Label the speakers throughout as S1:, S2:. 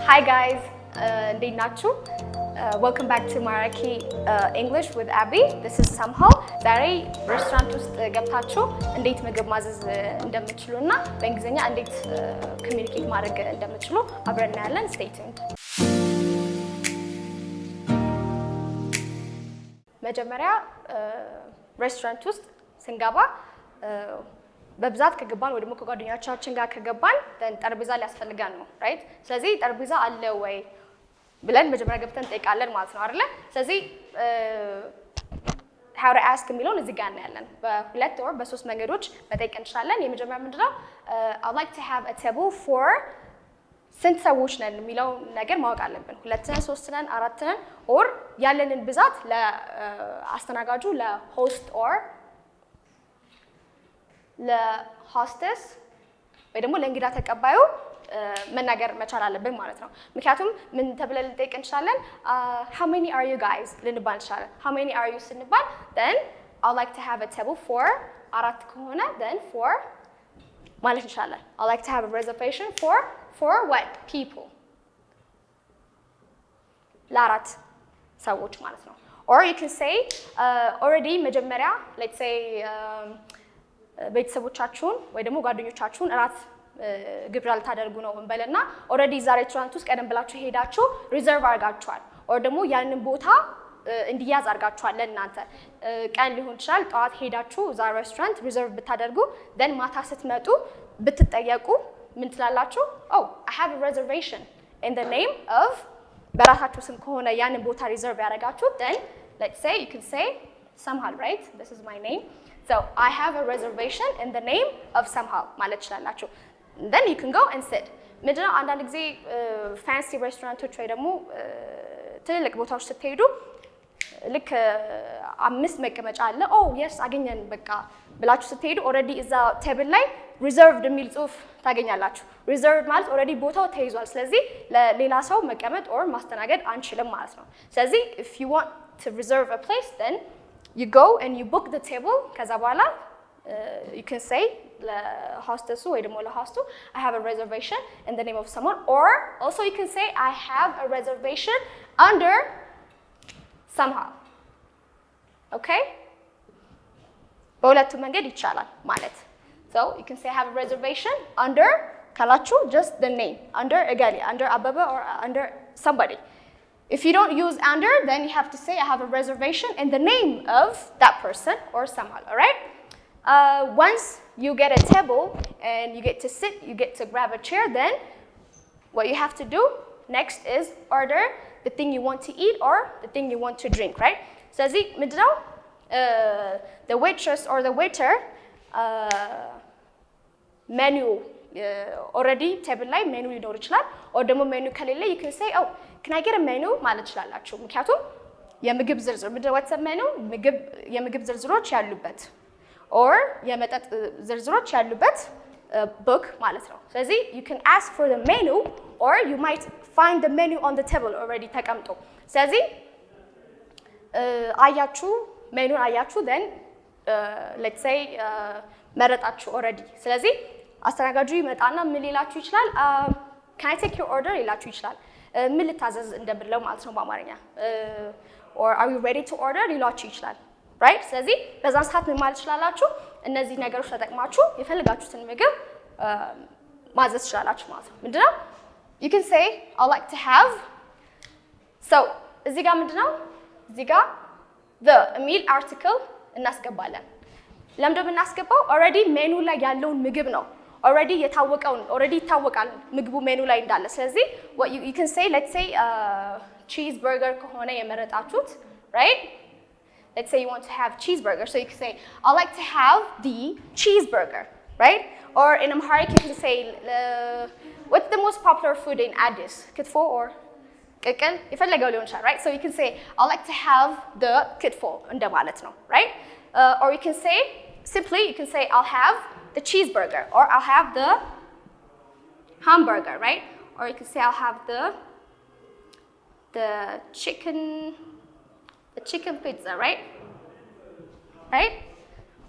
S1: Hi guys, እንዴት ናችሁ? Welcome back to Maraki English with Abby. This is somehow ዛሬ ሬስቶራንት ውስጥ ገብታችሁ እንዴት ምግብ ማዘዝ እንደምትችሉና በእንግሊዘኛ እንዴት ኮሚኒኬት ማድረግ እንደምትችሉ አብረን እናያለን. Stay tuned. መጀመሪያ ሬስቶራንት ውስጥ ስንገባ በብዛት ከገባን ወይ ደግሞ ከጓደኞቻችን ጋር ከገባን ጠረጴዛ ሊያስፈልጋን ነው ራይት። ስለዚህ ጠረጴዛ አለ ወይ ብለን መጀመሪያ ገብተን እንጠይቃለን ማለት ነው አይደለ? ስለዚህ how to ask የሚለውን እዚህ ጋር እናያለን። በሁለት ወር በሶስት መንገዶች መጠየቅ እንችላለን። የመጀመሪያ ምንድነው I'd like to have a table for ስንት ሰዎች ነን የሚለው ነገር ማወቅ አለብን። ሁለት ነን፣ ሶስት ነን፣ አራት ነን ኦር ያለንን ብዛት ለአስተናጋጁ ለሆስት ኦር ለሆስተስ ወይ ደግሞ ለእንግዳ ተቀባዩ መናገር መቻል አለብን ማለት ነው። ምክንያቱም ምን ተብለን ልንጠይቅ እንችላለን? how many are you guys ልንባል እንችላለን። how many are you ስንባል then I'd like to have a table for አራት ከሆነ then for ማለት እንችላለን። I'd like to have a reservation for what people ለአራት ሰዎች ማለት ነው። or you can say already መጀመሪያ let's say ቤተሰቦቻችሁን ወይ ደግሞ ጓደኞቻችሁን እራት ግብዣ ልታደርጉ ነው እንበልና ኦልሬዲ እዛ ሬስቶራንት ውስጥ ቀደም ብላችሁ ሄዳችሁ ሪዘርቭ አድርጋችኋል ኦር ደግሞ ያንን ቦታ እንዲያዝ አድርጋችኋል። ለእናንተ ቀን ሊሆን ይችላል ጠዋት ሄዳችሁ እዛ ሬስቶራንት ሪዘርቭ ብታደርጉ then ማታ ስትመጡ ብትጠየቁ ምን ትላላችሁ? oh I have a reservation in the name of በራሳችሁ ስም ከሆነ ያንን ቦታ ሪዘርቭ ያደርጋችሁት then let's say you can say somehow right this is my name so I have a reservation in the name of somehow ማለት ትችላላችሁ. then you can go and sit ምንድነው አንዳንድ ጊዜ ፋንሲ ሬስቶራንቶች ወይ ደግሞ ትልልቅ ቦታዎች ስትሄዱ ልክ አምስት መቀመጫ አለ ኦ yes አገኘን በቃ ብላችሁ ስትሄዱ ኦልሬዲ እዛ ቴብል ላይ ሪዘርቭድ የሚል ጽሑፍ ታገኛላችሁ። ሪዘርቭድ ማለት ኦልሬዲ ቦታው ተይዟል። ስለዚህ ለሌላ ሰው መቀመጥ ኦር ማስተናገድ አንችልም ማለት ነው። ስለዚህ if you want to reserve a place then you go and you book the table ከዛ በኋላ you can say ለሆስተሱ ወይ ደግሞ ለሆስቱ I have a reservation in the name of someone or also you can say I have a reservation under somehow okay በሁለቱ መንገድ ይቻላል ማለት so you can say I have a reservation under ካላችሁ just the name under እገሌ under አበበ or under somebody. If you don't use under, then you have to say I have a reservation in the name of that person or someone, all right? Once you get a table and you get to sit, you get to grab a chair, then what you have to do next is order the thing you want to eat or the thing you want to drink, right? So as ምንድነው the waitress or the waiter menu already table ላይ menu ሊኖር ይችላል or ደግሞ menu ከሌለ you can say oh can I get a menu ማለት ይችላልላችሁ። ምክንያቱም የምግብ ዝርዝር ምንድነው what's a menu የምግብ ዝርዝሮች ያሉበት or የመጠጥ ዝርዝሮች ያሉበት book ማለት ነው። ስለዚህ you can ask for the menu or you might find the menu on the table already ተቀምጦ። ስለዚህ አያችሁ ሜኑን አያችሁ then let's say መረጣችሁ already። ስለዚህ አስተናጋጁ ይመጣና ምን ሊላችሁ ይችላል? can I take your order ሊላችሁ ይችላል። ምን ልታዘዝ እንደምለው ማለት ነው በአማርኛ or are you ready to order ሊላችሁ ይችላል right? ስለዚህ በዛን ሰዓት ምን ማለት ይችላልላችሁ? እነዚህ ነገሮች ተጠቅማችሁ የፈልጋችሁትን ምግብ ማዘዝ ይችላልላችሁ ማለት ነው። ምንድነው you can say I like to have so እዚህ ጋር ምንድነው እዚህ ጋር the የሚል article እናስገባለን። ለምንድነው የምናስገባው? already ሜኑ ላይ ያለውን ምግብ ነው already የታወቀውን already ይታወቃል ምግቡ ሜኑ ላይ እንዳለ። ስለዚህ what you can say let's say cheeseburger ከሆነ የመረጣችሁት right? Let's say you want to have cheeseburger so you can say I like to have the cheeseburger right? or in Amharic you can say what's the most popular food in Addis? ክትፎ or ቅቅል የፈለገው ሊሆን ይችላል right? so you can say I like to have the ክትፎ እንደማለት ነው right? or you can say simply you can say I'll have the cheeseburger or I'll have the hamburger right? or you can say I'll have the chicken pizza right?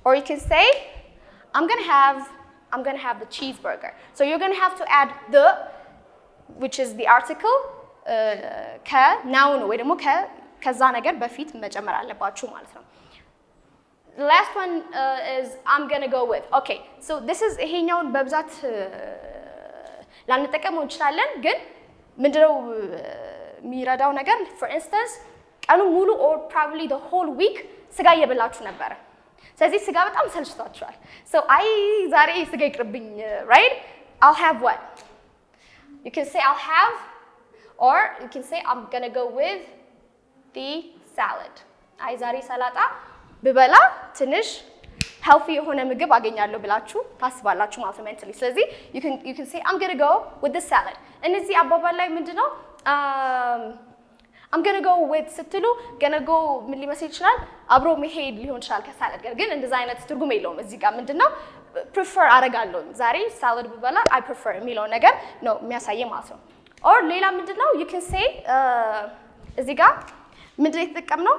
S1: or you can say I'm going to have the cheeseburger. So you're going to have to add the which is the article ከናውኑ ወይ ደግሞ ከዛ ነገር በፊት መጨመር አለባችሁ ማለት ነው። The last one is I'm gonna go with. Okay, so this is ይሄኛውን በብዛት ላንጠቀመው እንችላለን፣ ግን ምንድነው የሚረዳው ነገር for instance ቀኑ ሙሉ or probably the whole week ስጋ እየበላችሁ ነበረ። ስለዚህ ስጋ በጣም ሰልችቷችኋል። so ዛሬ ስጋ ይቅርብኝ, right? I'll have what? You can say I'll have, or you can say I'm gonna go with the salad. ዛሬ ሰላጣ ብበላ ትንሽ healthy የሆነ ምግብ አገኛለሁ ብላችሁ ታስባላችሁ ማለት ነው mentally. ስለዚህ you can say I'm gonna go with the salad. እነዚህ አባባል ላይ ምንድነው I'm gonna go with ስትሉ gonna go ምን ሊመስል ይችላል? አብሮ መሄድ ሊሆን ይችላል ከሳላድ ጋር፣ ግን እንደዛ አይነት ትርጉም የለውም። እዚህ ጋር ምንድነው prefer አደርጋለሁ ዛሬ ሳላድ ብበላ I prefer የሚለው ነገር ነው የሚያሳየው ማለት ነው። or ሌላ ምንድነው you can say እዚህ ጋር ምንድነው የተጠቀምነው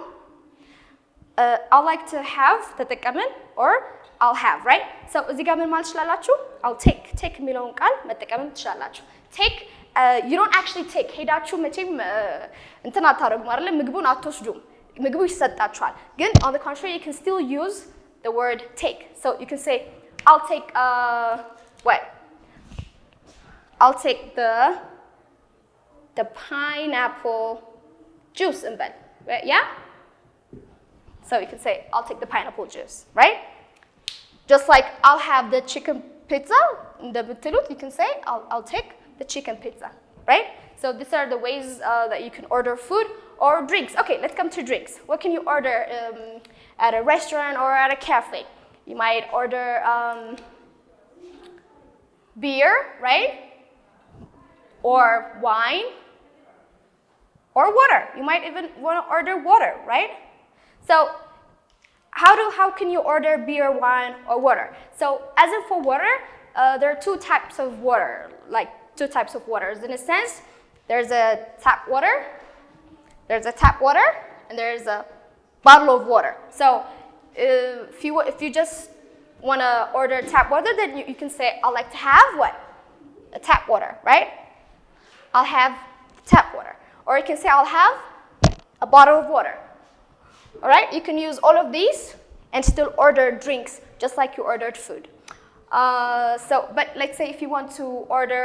S1: I'll like to have ተጠቀምን or I'll have, right? so እዚህ ጋር ምን ማለት ትችላላችሁ? I'll take የሚለውን ቃል መጠቀም ትችላላችሁ። take you don't actually take ሄዳችሁ መቼም እንትን አታረጉም አይደል? ምግቡን አትወስዱም፣ ምግቡ ይሰጣችኋል። ግን on the contrary you can still use the word take. so you can say I'll take what? I'll take the pineapple juice እንበል, right? yeah? So you can say I'll take the pineapple juice, right? Just like I'll have the chicken pizza እንደምትሉት you can say I'll take the chicken pizza, right? So these are the ways that you can order food or drinks. Okay, let's come to drinks. What can you order at a restaurant or at a cafe? You might order beer, right? Or wine or water. You might even want to order water, right? So how can you order beer, wine, or water? So as in for water, there are two types of water, like two types of waters. In a sense, there's a tap water, and there's a bottle of water. So if you just want to order tap water, then you can say I'd like to have what? A tap water, right? I'll have tap water. Or you can say I'll have a bottle of water. All right, you can use all of these and still order drinks just like you ordered food. But let's say if you want to order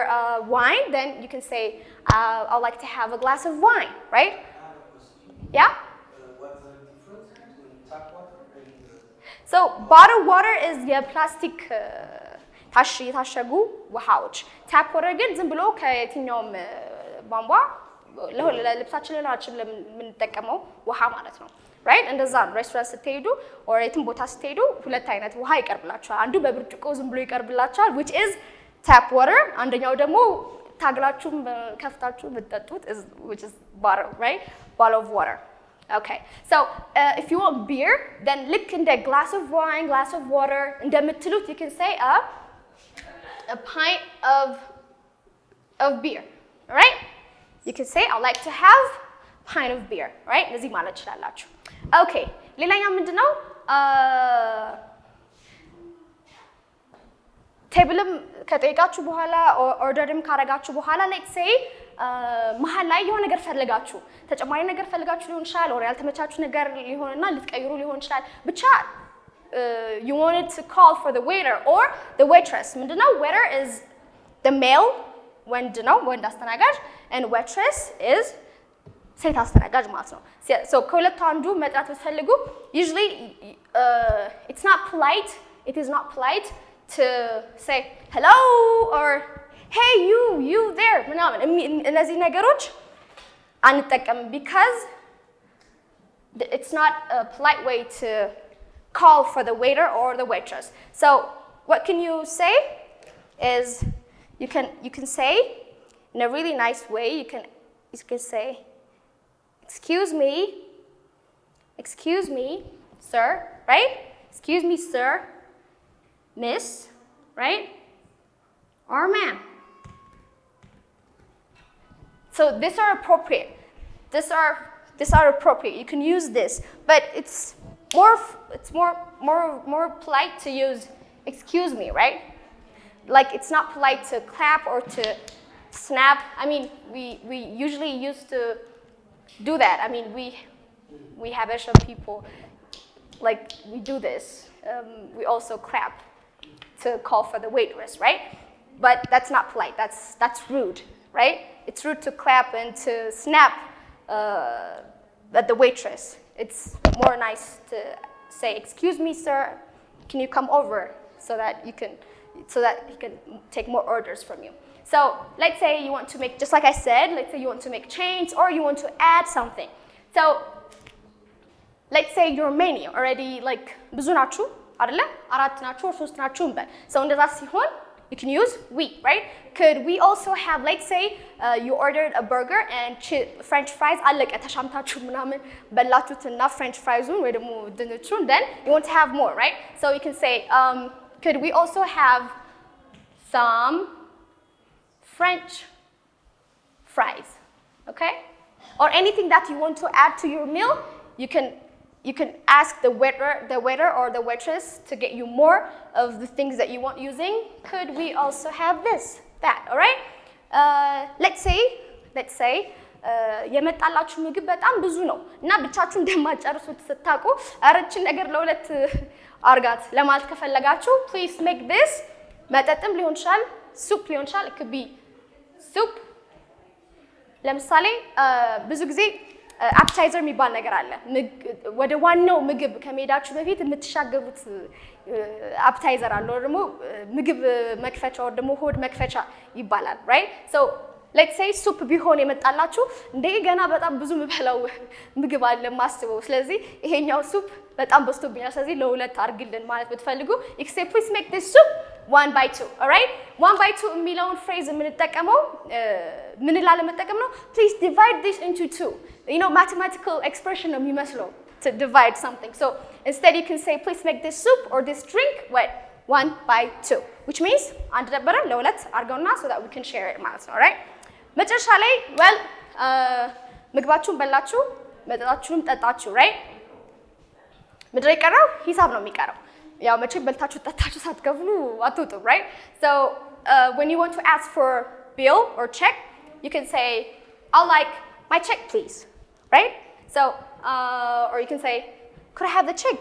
S1: wine, then you can say I'd like to have a glass of wine, right? Yeah?
S2: What's the difference between tap water and
S1: So bottled water is የፕላስቲክ የታሸጉ ውሃዎች። ታፕ ዋተር ግን ዝም ብሎ ከየትኛውም ቧንቧ ለልብሳችን ለምንጠቀመው ውሃ ማለት ነው። right? እንደዛ ነው። ሬስቶራንት ስትሄዱ or የትም ቦታ ስትሄዱ ሁለት አይነት ውሃ ይቀርብላችኋል። አንዱ በብርጭቆ ዝም ብሎ ይቀርብላችኋል which is tap water። አንደኛው ደግሞ ታግላችሁ ከፍታችሁ ብትጠጡት which is bottle, right? Bottle of water. Okay. So if you want beer, then look in the glass of wine, glass of water. እንደምትሉት you can say a pint of beer. All right? You can say I'd like to have pint of beer, right? ለዚህ ማለት ትችላላችሁ። Okay. ሌላኛው ምንድነው? ቴብልም ከጠይቃችሁ በኋላ ኦርደርም ካረጋችሁ በኋላ let's say መሃል ላይ የሆነ ነገር ፈልጋችሁ ተጨማሪ ነገር ፈልጋችሁ ሊሆን ይችላል or ያልተመቻችሁ ነገር ሊሆንና ልትቀይሩ ሊሆን ይችላል ብቻ you wanted to call for the waiter or the waitress ምንድነው waiter is the male ወንድ ነው ወንድ አስተናጋጅ and waitress is ሴት አስተናጋጅ ማለት ነው so ከሁለቱ አንዱ መጥራት ብትፈልጉ usually it is not polite to say hello or hey you there ምናምን እነዚህ ነገሮች አንጠቀም because it's not a polite way to call for the waiter or the waitress. So what can you say is you can say in a really nice way you can say excuse me sir, right? Excuse me sir, miss, right? Or ma'am. So these are appropriate. These are appropriate. You can use this, but it's more polite to use excuse me, right? Like it's not polite to clap or to snap. I mean, we usually used to do that. I mean, we Habesha people, like, we do this. We also clap to call for the waitress, right? But that's not polite. That's rude, right? It's rude to clap and to snap at the waitress. It's more nice to say, "Excuse me, sir, can you come over?" so that he can take more orders from you. So let's say you want to make, just like I said, let's say you want to make change or you want to add something. So let's say your menu already like ብዙ ናችሁ አይደለ? አራት ናችሁ or ሶስት ናችሁ እንበል። So እንደዛ ሲሆን you can use we, right? Could we also have, let's say you ordered a burger and French fries, አለቀ ተሻምታችሁ ምናምን በላችሁትና French friesን ወይ ደግሞ ድንቹን, then you want to have more, right? So you can say, could we also have some French fries, okay? Or anything that you want to add to your meal, you can ask the waiter or the waitress to get you more of the things that you want using. Could we also have this, that, all right? Let's say የመጣላችሁ ምግብ በጣም ብዙ ነው እና ብቻችሁ እንደማጨርሱት ስታውቁ አረችን ነገር ለሁለት አርጋት ለማለት ከፈለጋችሁ please make this መጠጥም ሊሆን ይችላል soup ሊሆን ይችላል it could be soup ለምሳሌ ብዙ ጊዜ appetizer የሚባል ነገር አለ ወደ ዋናው ምግብ ከመሄዳችሁ በፊት የምትሻገሩት appetizer አለ ወይ ደግሞ ምግብ መክፈቻ ወይ ደግሞ ሆድ መክፈቻ ይባላል right so let's say soup ቢሆን የመጣላችሁ እንደገና በጣም ብዙ ምበላው ምግብ አለ ማስበው ስለዚህ ይሄኛው soup በጣም በዝቶብኛል ስለዚህ ለሁለት አርግልን ማለት ብትፈልጉ you can say please make this soup 1 by 2 all right 1 by 2 የሚለውን phrase የምንጠቀመው ምን ላለ መጠቀም ነው please divide this into 2 you know mathematical expression ነው የሚመስለው to divide something so instead you can say please make this soup or this drink what 1 by 2 which means አንድ ነበረ ለሁለት አርገውና so that we can share it ማለት ነው all right መጨረሻ ላይ well ምግባችሁን በላችሁ መጠጣችሁንም ጠጣችሁ right ምድር ይቀራው ሂሳብ ነው የሚቀረው ያው መቼ በልታችሁ ጠጣችሁ ሳትከፍሉ አትወጡም right so when you want to ask for bill or check you can say I'll like my check please right so or you can say could I have the check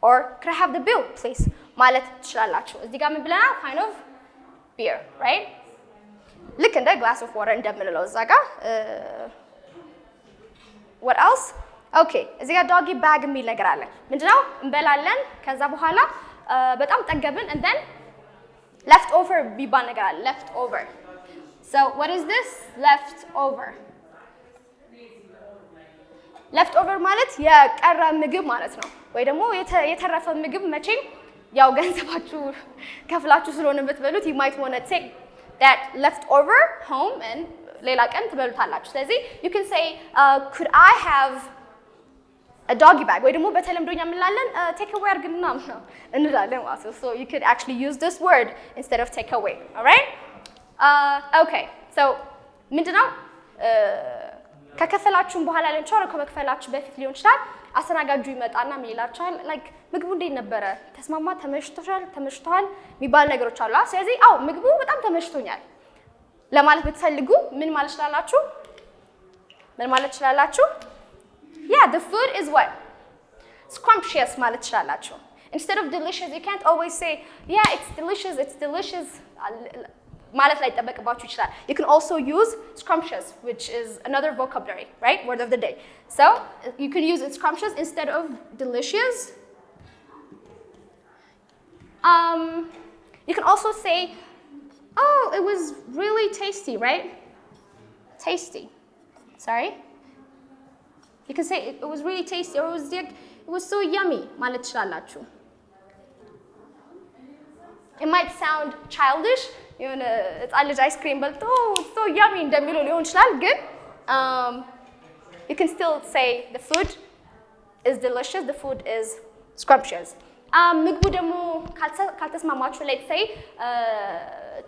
S1: or could I have the bill please ማለት ትችላላችሁ እዚህ ጋር ምን ብለናል kind of beer right look in the glass of water እንደምንለው እዛ ጋር what else okay እዚህ ጋር doggy bag የሚል ነገር አለ ምንድነው እንበላለን ከዛ በኋላ በጣም ጠገብን and then left over ቢባል ነገር አለ left over so what is this left over left over ማለት የቀረ ምግብ ማለት ነው ወይ ደግሞ የተረፈ ምግብ መቼም ያው ገንዘባችሁ ከፍላችሁ ስለሆነ ብትበሉት you might want to take that left over home and ሌላ ቀን ትበሉታላችሁ ስለዚህ you can say could I have a doggy bag ወይ ደግሞ በተለምዶኛ እንላለን take away አርግልና እንላለን ማለት ነው so you could actually use this word instead of take away all right okay so ምንድነው ከከፈላችሁም በኋላ ለንቻው ከመክፈላችሁ በፊት ሊሆን ይችላል አስተናጋጁ ይመጣና ምን ይላችኋል like ምግቡ እንዴት ነበረ ተስማማ ተመሽቷል የሚባል ነገሮች አሉ ስለዚህ አው ምግቡ በጣም ተመሽቶኛል ለማለት ብትፈልጉ ምን ማለት ትችላላችሁ yeah the food is what scrumptious ማለት ትችላላችሁ instead of delicious you can't always say yeah it's delicious ማለት ላይ ተጠበቅባችሁ ይችላል you can also use scrumptious which is another vocabulary right word of the day so you can use scrumptious instead of delicious you can also say oh it was really tasty right tasty sorry you can say it was really tasty or it was so yummy ማለት ትችላላችሁ it might sound childish የሆነ ህፃን ልጅ አይስክሪም በልቶ so yummy እንደሚለው ሊሆን ይችላል ግን you can still say the food is delicious the food is scrumptious ምግቡ ደግሞ ካልተስማማችሁ let's say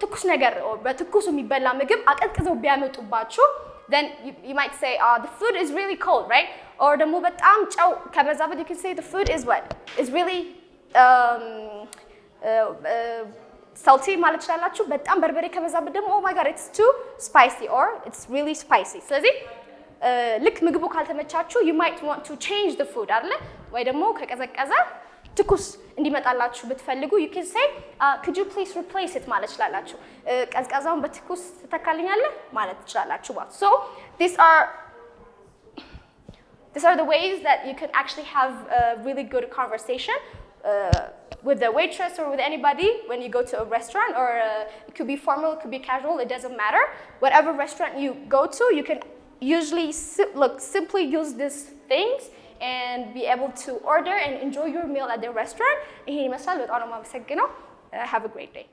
S1: ትኩስ ነገር በትኩሱ የሚበላ ምግብ አቀዝቅዘው ቢያመጡባችሁ then you might say the food is really cold right or ደግሞ በጣም ጨው ከበዛበት you can say the food is what is really salty ማለት ትችላላችሁ። በጣም በርበሬ ከበዛበት ደግሞ oh my god it's too spicy or it's really spicy። ስለዚህ ልክ ምግቡ ካልተመቻችሁ you might want to change the food አይደለ? ወይ ደግሞ ከቀዘቀዘ ትኩስ እንዲመጣላችሁ ብትፈልጉ you can say could you please replace it ማለት ትችላላችሁ። ቀዝቃዛውን በትኩስ ትተካልኛለህ ማለት ትችላላችሁ። so these are the ways that you can actually have a really good conversation with the waitress or with anybody when you go to a restaurant, or it could be formal, it could be casual, it doesn't matter. Whatever restaurant you go to, you can usually simply use these things and be able to order and enjoy your meal at the restaurant. Have a great day.